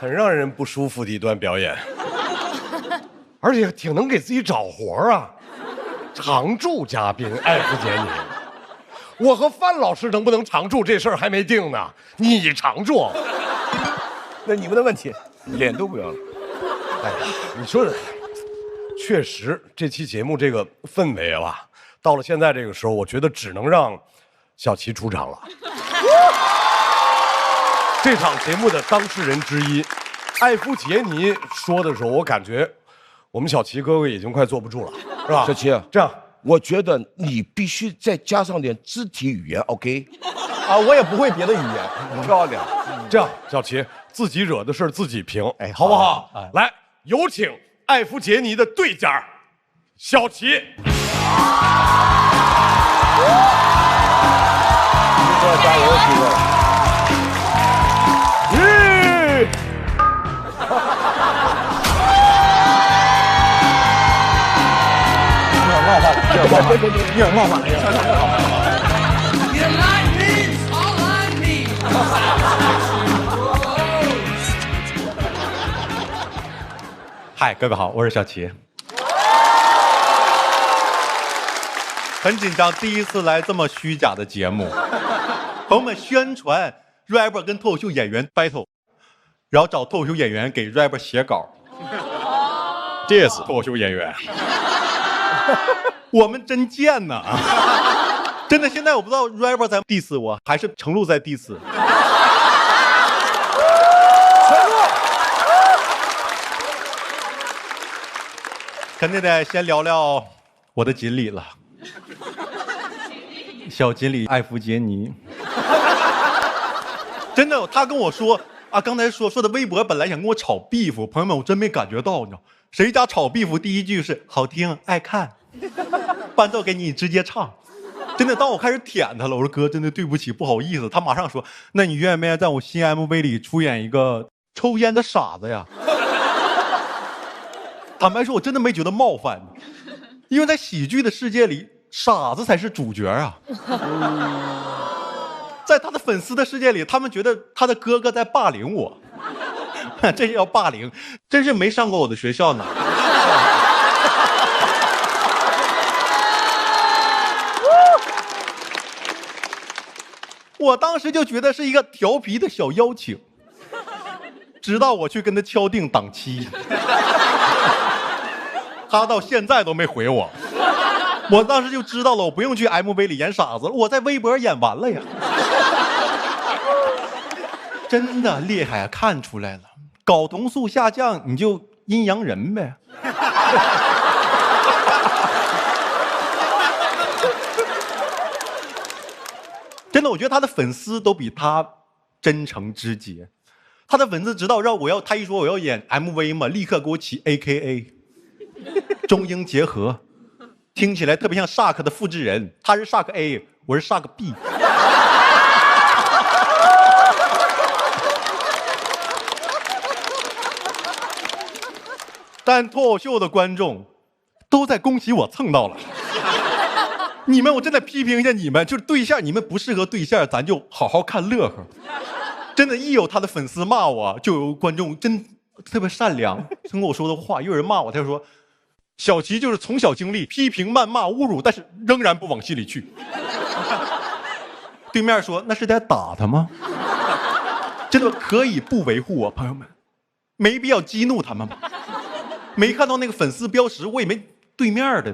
很让人不舒服的一段表演，而且挺能给自己找活啊。常驻嘉宾艾弗杰尼，我和范老师能不能常驻这事儿还没定呢，你常驻？那你们的问题，脸都不要了。哎呀，你说确实这期节目这个氛围吧，到了现在这个时候，我觉得只能让小齐出场了。这场节目的当事人之一，艾夫杰尼说的时候，我感觉我们小齐哥哥已经快坐不住了，是吧？小齐，这样，我觉得你必须再加上点肢体语言 ，OK？ 啊，我也不会别的语言。漂亮。这样，小齐自己惹的事自己评，哎好不好？哎来，有请艾夫杰尼的对家小齐。加油，齐哥！有点冒犯了。嗨，各位好，我是小齐。很紧张，第一次来这么虚假的节目。朋友们宣传 rapper 跟脱口秀演员 battle， 然后找脱口秀演员给 rapper 写稿。这是脱口秀演员。我们真贱呐！真的，现在我不知道 rapper 在 diss 我，还是程璐在 diss。肯定得先聊聊我的锦鲤了，小锦鲤艾弗杰尼。真的，他跟我说啊，刚才说的微博本来想跟我炒 beef， 朋友们，我真没感觉到，你知道，谁家炒 beef 第一句是好听爱看，伴奏给你直接唱。真的，当我开始舔他了，我说哥，真的对不起，不好意思。他马上说，那你愿不愿意在我新 MV 里出演一个抽烟的傻子呀？坦白说，我真的没觉得冒犯，因为在喜剧的世界里，傻子才是主角啊。在他的粉丝的世界里，他们觉得他的哥哥在霸凌我，这叫霸凌，真是没上过我的学校呢。我当时就觉得是一个调皮的小邀请，直到我去跟他敲定档期。他到现在都没回我，我当时就知道了，我不用去 MV 里演傻子了，我在微博演完了呀。真的厉害啊，看出来了，睾酮素下降你就阴阳人呗。真的，我觉得他的粉丝都比他真诚直接。他的粉丝知道他一说我要演 MV 嘛，立刻给我起 AKA。中英结合，听起来特别像 Shark 的复制人，他是 Shark A， 我是 Shark B。但脱口秀的观众都在恭喜我蹭到了。你们，我真的批评一下你们，就是对象，你们不适合对象，咱就好好看乐呵。真的，一有他的粉丝骂我，就有观众真特别善良，听过我说的话，又有人骂我，他就说。小齐就是从小经历批评、谩骂、侮辱，但是仍然不往心里去。对面说：“那是在打他吗？”真的可以不维护我，朋友们，没必要激怒他们吧？没看到那个粉丝标识，我也没对面的。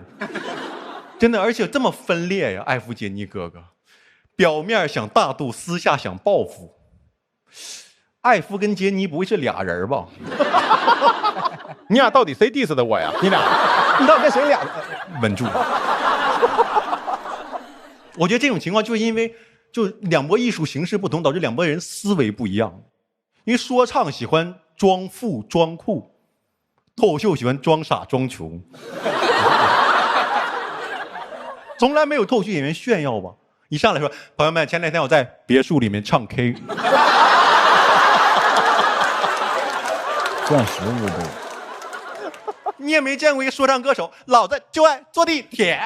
真的，而且这么分裂呀，艾弗杰尼哥哥，表面想大度，私下想报复。艾弗跟杰尼不会是俩人吧？你俩到底谁 diss 的我呀？你俩，你到底跟谁俩？稳住。我觉得这种情况就是因为就两拨艺术形式不同，导致两拨人思维不一样。因为说唱喜欢装富装酷，脱口秀喜欢装傻装穷。从来没有脱口秀演员炫耀吧？一上来说，朋友们，前两天我在别墅里面唱 K。钻石舞步。你也没见过一个说唱歌手，老子就爱坐地铁。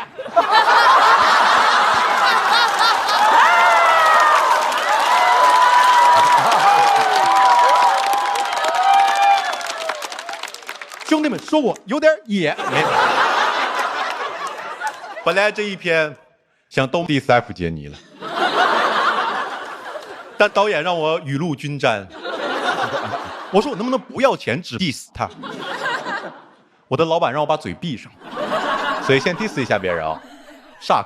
兄弟们说我有点野。本来这一篇想都 diss 艾弗杰尼了，但导演让我雨露均沾。我说我能不能不要钱只 diss 他？我的老板让我把嘴闭上，所以先 diss 一下别人啊。Shark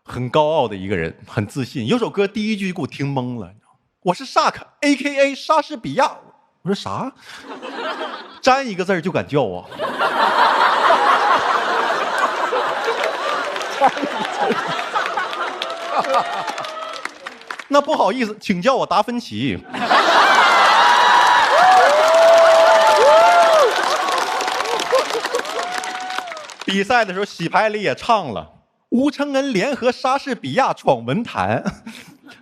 很高傲的一个人，很自信。有首歌第一句给我听懵了，我是 Shark AKA 莎士比亚。我说啥？沾一个字就敢叫我？那不好意思，请叫我达芬奇。比赛的时候，洗牌里也唱了吴承恩联合莎士比亚闯文坛，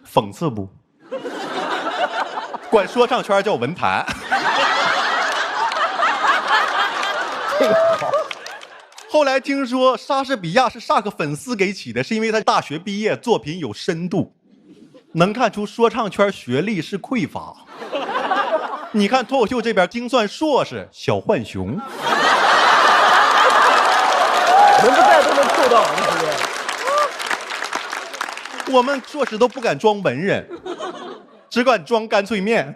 讽刺不？管说唱圈叫文坛。这个好。后来听说莎士比亚是萨克粉丝给起的，是因为他大学毕业作品有深度，能看出说唱圈学历是匮乏。你看脱口秀这边精算硕士小浣熊，人不在都能凑到，是不是？我们硕士都不敢装文人，只敢装干脆面。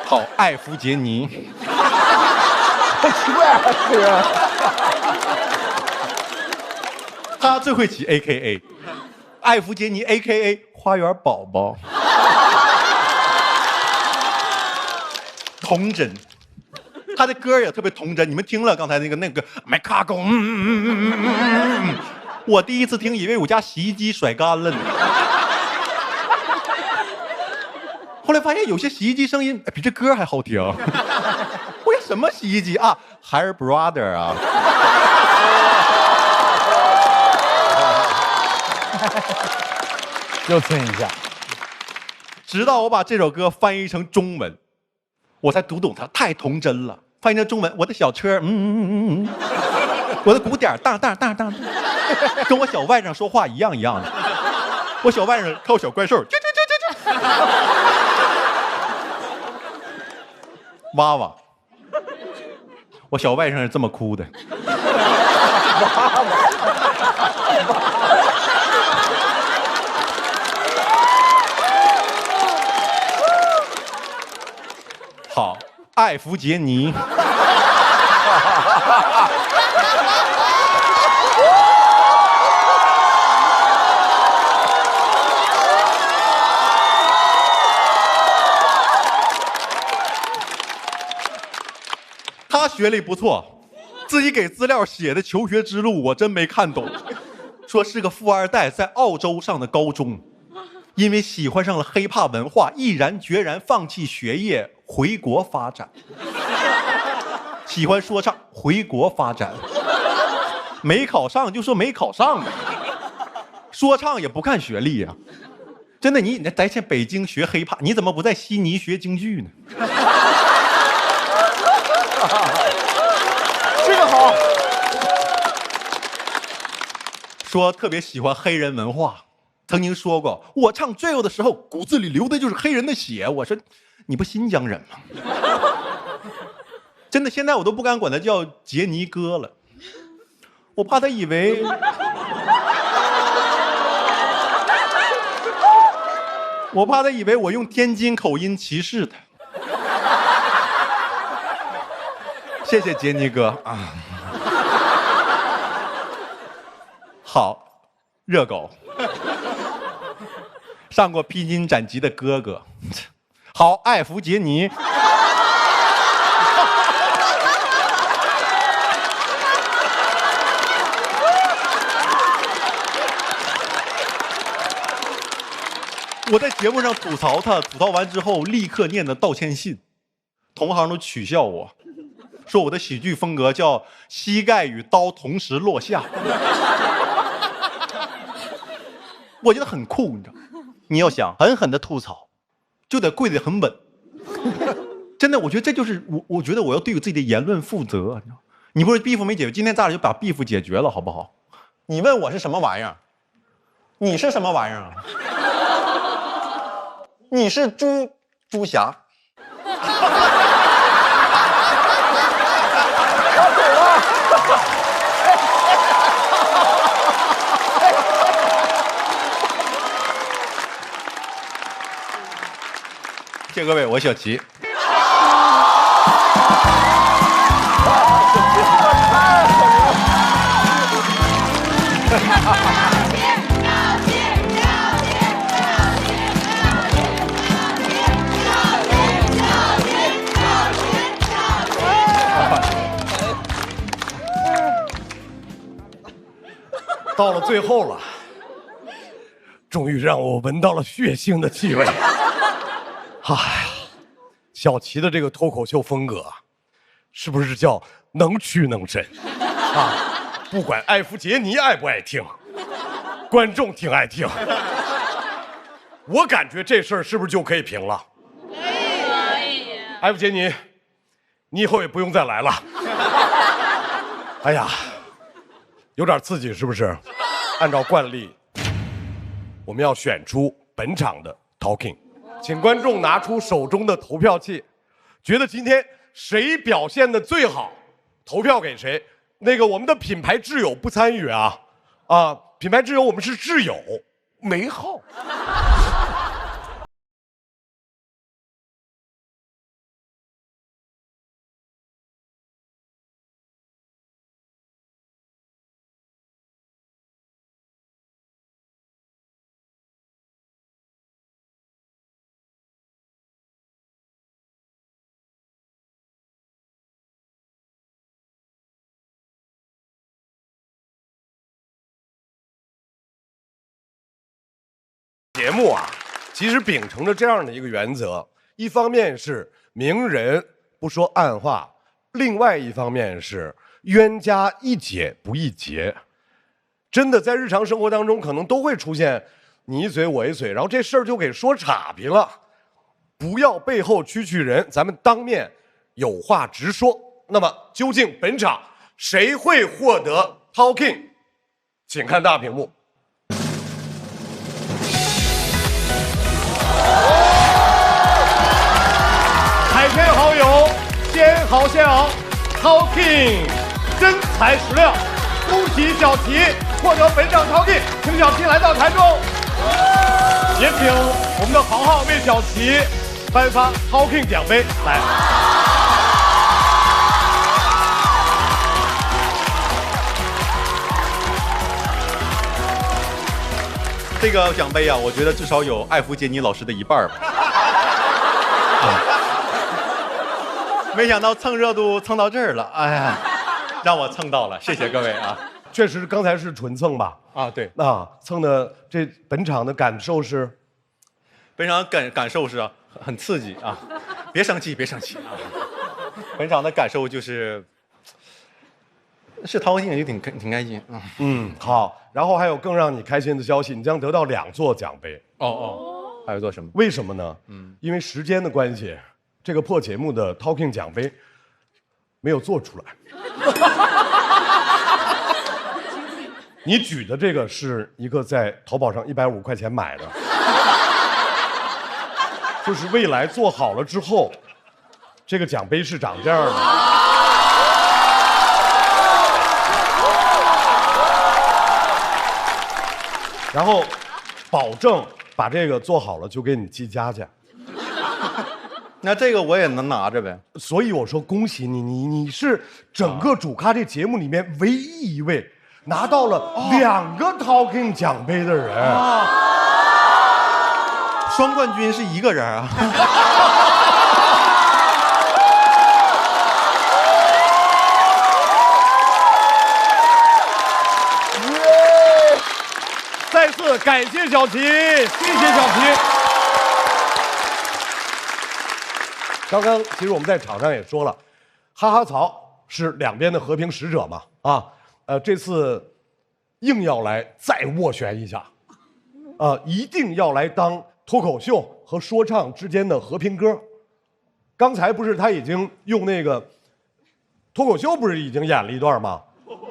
好，艾弗杰尼。太奇怪了，这个。他最会起 AKA， 艾弗杰尼 AKA 花园宝宝，童真。他的歌也特别童真，你们听了刚才那个麦卡贡，我第一次听以为我家洗衣机甩干了呢。后来发现有些洗衣机声音比这歌还好听。我说什么洗衣机啊 ？Hair Brother 啊。又蹭一下。直到我把这首歌翻译成中文，我才读懂它，太童真了。翻译成中文，我的小车，我的鼓点当当当当，跟我小外甥说话一样的。我小外甥靠小怪兽，娃娃，我小外甥是这么哭的。好，艾弗杰尼。他学历不错，自己给资料写的求学之路我真没看懂。说是个富二代，在澳洲上的高中，因为喜欢上了hiphop文化，毅然决然放弃学业，回国发展。喜欢说唱，回国发展。没考上就说没考上呗，说唱也不看学历呀、真的，你在北京学hiphop，你怎么不在悉尼学京剧呢？这个好。说特别喜欢黑人文化，曾经说过，我唱 drill 的时候，骨子里流的就是黑人的血。我说，你不新疆人吗？真的，现在我都不敢管他叫杰尼哥了，我怕他以为我用天津口音歧视他。谢谢杰尼哥啊。好，热狗，上过披荆斩棘的哥哥。好，艾弗杰尼。我在节目上吐槽他，吐槽完之后立刻念的道歉信，同行都取笑我，说我的喜剧风格叫膝盖与刀同时落下。我觉得很酷，你知道，你要想狠狠的吐槽，就得跪得很稳。真的，我觉得这就是我觉得我要对我自己的言论负责。你不是 beef 没解决，今天咱俩就把 beef 解决了，好不好？你问我是什么玩意儿？你是什么玩意儿啊？你是朱霞。谢各位，我小齐。到了最后了，终于让我闻到了血腥的气味。哎呀，小齐的这个脱口秀风格，是不是叫能屈能伸啊？不管艾弗杰尼爱不爱听，观众挺爱听。我感觉这事儿是不是就可以平了？可以。艾弗杰尼，你以后也不用再来了。哎呀。有点刺激，是不是？按照惯例，我们要选出本场的 Talking， 请观众拿出手中的投票器，觉得今天谁表现的最好，投票给谁。那个我们的品牌挚友不参与啊，品牌挚友我们是挚友，没号。节目啊，其实秉承着这样的一个原则，一方面是明人不说暗话，另外一方面是冤家宜解不宜结。真的在日常生活当中，可能都会出现你一嘴我一嘴，然后这事儿就给说岔劈了。不要背后蛐蛐人，咱们当面有话直说。那么究竟本场谁会获得 Talking？ 请看大屏幕。海天好友，鲜豪鲜熬 ，Talking 真材实料，恭喜小齐获得本场 Talking， 请小齐来到台中，也请我们的豪豪为小齐颁发 Talking 奖杯来。这个奖杯啊，我觉得至少有艾弗杰尼老师的一半吧。没想到蹭热度蹭到这儿了，哎呀，让我蹭到了，谢谢各位啊！确实，刚才是纯蹭吧？啊，对，蹭的这本场的感受是，本场感受是很刺激啊！别生气，别生气啊！本场的感受就是掏心就挺开心啊。好。然后还有更让你开心的消息，你将得到2座奖杯。还有做什么？为什么呢？因为时间的关系，这个破节目的 Talking 奖杯没有做出来。你举的这个是一个在淘宝上150块钱买的，就是未来做好了之后，这个奖杯是长这样的。然后保证把这个做好了就给你寄家去。那这个我也能拿着呗。所以我说恭喜你，你是整个主咖这节目里面唯一一位拿到了2个 Talking 奖杯的人。双冠军是一个人啊。再次感谢小齐，谢谢小齐。刚刚其实我们在场上也说了，哈哈曹是两边的和平使者嘛，这次硬要来再斡旋一下，一定要来当脱口秀和说唱之间的和平鸽。刚才不是他已经用那个脱口秀不是已经演了一段吗？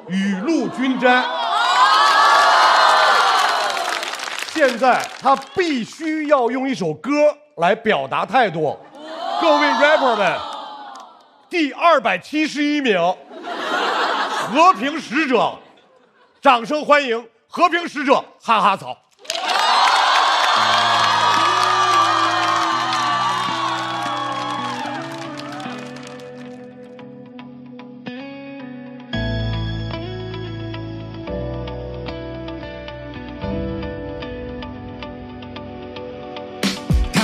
雨露均沾。现在他必须要用一首歌来表达态度。各位 rapper 们，第271名，和平使者，掌声欢迎和平使者哈哈曹。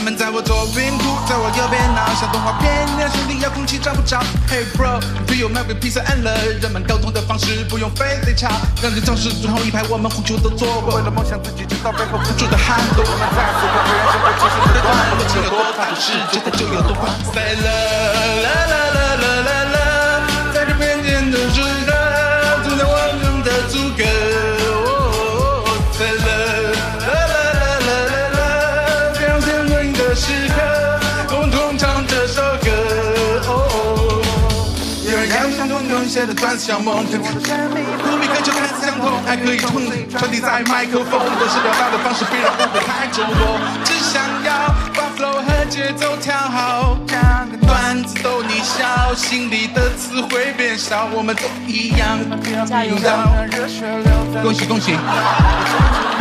们在我左边哭，在我右边闹，像动画片，连兄弟遥控器找不着。Hey bro，do you know peace and love？ 人们沟通的方式不用非得吵，让人教室最后一排，我们呼求都做过。为了梦想自己知道背后付出的汗多。我们在此刻不认真的技术的光，我们情有多大的世界，它就有多宽。Say love， 啦啦啦啦啦啦，在这边间的时刻，总在我们的阻隔。Say love， 啦啦啦啦啦啦，这样甜蜜的时刻，共同唱这首歌。有人要相同用写的段子像梦，对我的生命，努力渴求看似相同，还可以传递在麦克风，但是表达的方式别让误会太中国。只想要把 flow 和节奏调好，段子逗你笑，心里的词汇变少，我们都一样。加油！恭喜恭喜！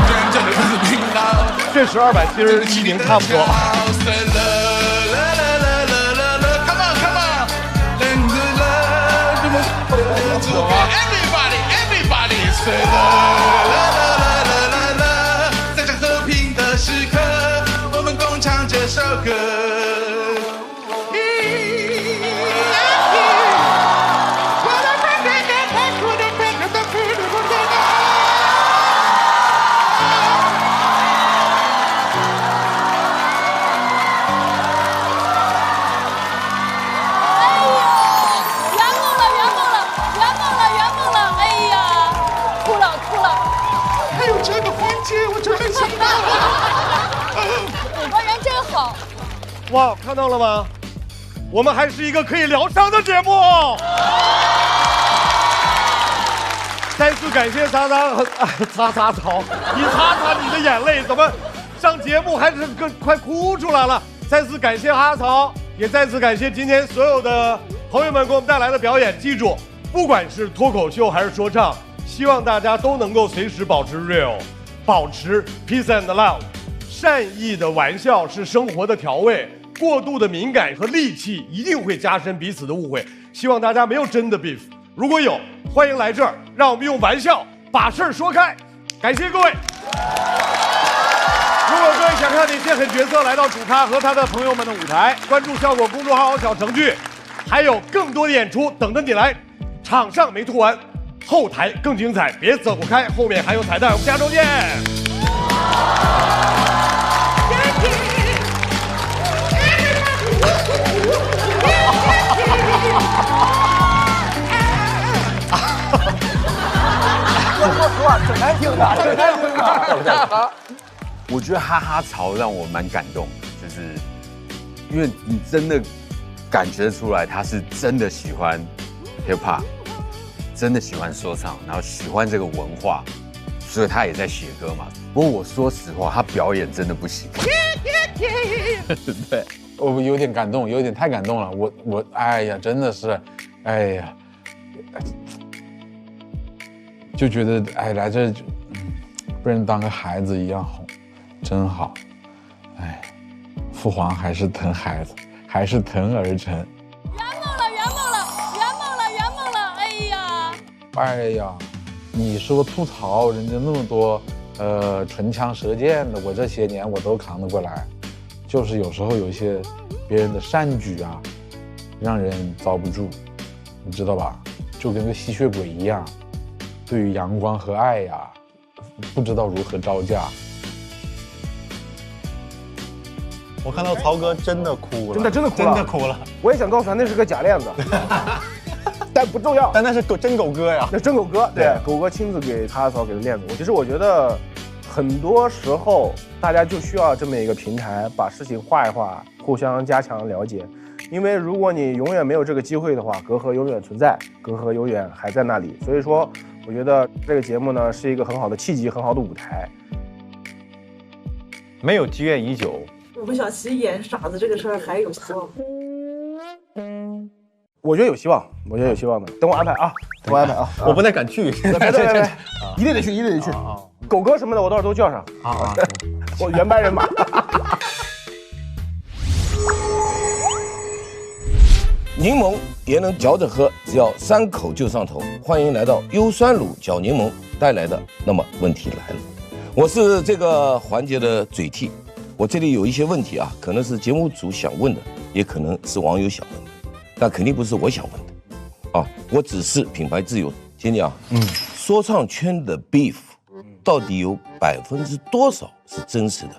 真正的是频道，这时271名差不多。Everybody say love， 在这和平的时刻，我们共唱这首歌。哇，看到了吗？我们还是一个可以疗伤的节目。再次感谢擦草，你擦擦你的眼泪，怎么上节目还是快哭出来了？再次感谢哈草，也再次感谢今天所有的朋友们给我们带来的表演。记住，不管是脱口秀还是说唱，希望大家都能够随时保持 real， 保持 peace and love。善意的玩笑是生活的调味。过度的敏感和戾气一定会加深彼此的误会，希望大家没有真的 beef， 如果有，欢迎来这儿，让我们用玩笑把事儿说开。感谢各位。如果各位想看哪些狠角色来到主咖和他的朋友们的舞台，关注效果公众号小程序，还有更多的演出等着你来。场上没吐完，后台更精彩，别走开，后面还有彩蛋，我们下周见。说实话，挺难听的，挺难听的。我觉得哈哈潮让我蛮感动，就是因为你真的感觉出来他是真的喜欢 hip hop， 真的喜欢说唱，然后喜欢这个文化，所以他也在写歌嘛。不过我说实话，他表演真的不行。对，我有点感动，有点太感动了。我哎呀，真的是，哎呀。就觉得哎，来这被人当个孩子一样哄，真好。哎，父皇还是疼孩子，还是疼儿臣。圆梦了！哎呀！哎呀，你说吐槽人家那么多唇枪舌剑的，我这些年我都扛得过来，就是有时候有一些别人的善举啊，让人遭不住，你知道吧？就跟个吸血鬼一样。对于阳光和爱呀，不知道如何招架。我看到曹哥真的哭了，真的哭了，真的哭了。我也想告诉他那是个假链子，但不重要。但那是真狗哥呀，那真狗哥，对，狗哥亲自给哈草给的链子。其实我觉得，很多时候大家就需要这么一个平台，把事情画一画，互相加强了解。因为如果你永远没有这个机会的话，隔阂永远存在，隔阂永远还在那里。所以说，我觉得这个节目呢是一个很好的契机，很好的舞台。没有积怨已久。我们小齐演傻子这个事儿还有希望。我觉得有希望，我觉得有希望的。等我安排啊，等我安排啊，我不太敢去。对，一定得去，一定得去。狗哥什么的，我到时候都叫上。啊，我原班人马。柠檬也能嚼着喝，只要3口就上头。欢迎来到优酸乳搅柠檬带来的。那么问题来了，我是这个环节的嘴替，我这里有一些问题啊，可能是节目组想问的，也可能是网友想问的，但肯定不是我想问的啊。我只是品牌自由。杰尼啊，说唱圈的 beef 到底有多少是真实的，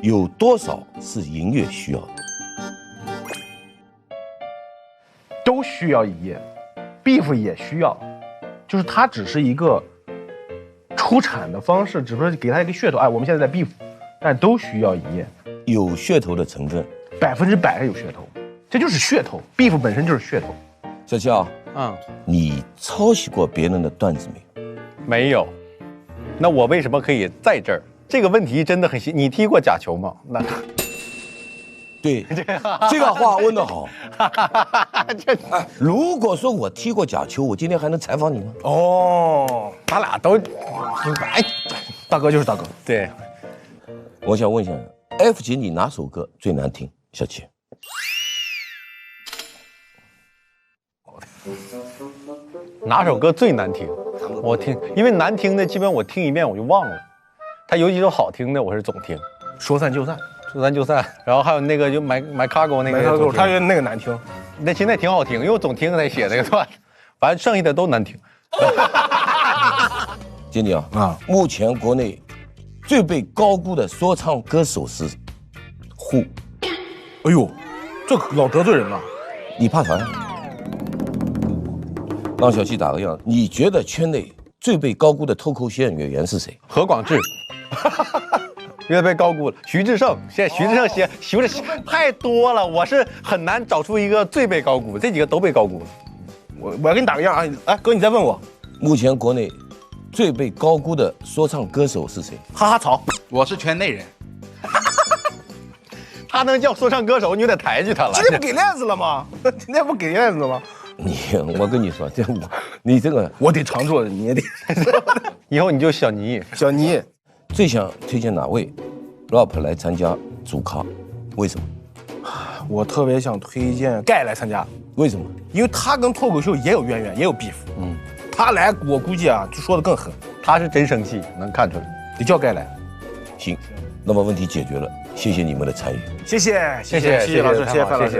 有多少是音乐需要的？都需要营业，beef 也需要，就是它只是一个出产的方式，只不过给它一个噱头。哎，我们现在在 beef， 但都需要营业。有噱头的成分，100%有噱头，这就是噱头。beef 本身就是噱头。小七啊，你抄袭过别人的段子没有？没有。那我为什么可以在这儿？这个问题真的很细。你踢过假球吗？那对，这个话问得好。如果说我踢过假球，我今天还能采访你吗？哦，咱俩都，哎，大哥就是大哥。对，我想问一下 ，F 姐你哪首歌最难听？小七。哪首歌最难听？我听，因为难听的基本我听一遍我就忘了，它有几首好听的我是总听。说散就散，说散就散，然后还有那个就买 cargo 那个，他觉得那个难听，那现在挺好听，因为我总听他写那个段，反正剩下的都难听。杰尼啊，目前国内最被高估的说唱歌手是 Who？ 哎呦，这老得罪人了，你怕啥呀？让小七打个样，你觉得圈内最被高估的脱口秀演员是谁？何广智。越被高估了。徐志胜，现在徐志胜写的太多了，我是很难找出一个最被高估，这几个都被高估了。我要给你打个样啊！哎，哥，你再问我，目前国内最被高估的说唱歌手是谁？哈哈草，我是圈内人。他能叫说唱歌手，你有点抬举他了。今天不给面子了吗？今天不给面子了吗？我跟你说，你这个我得常做，你也得。以后你就小尼。小尼最想推荐哪位 rap 来参加主咖？为什么？我特别想推荐盖来参加。为什么？因为他跟脱口秀也有渊源，也有 beef。他来我估计啊，就说的更狠。他是真生气，能看出来。得叫盖来。行，那么问题解决了，谢谢你们的参与。谢谢老师，谢谢范老师。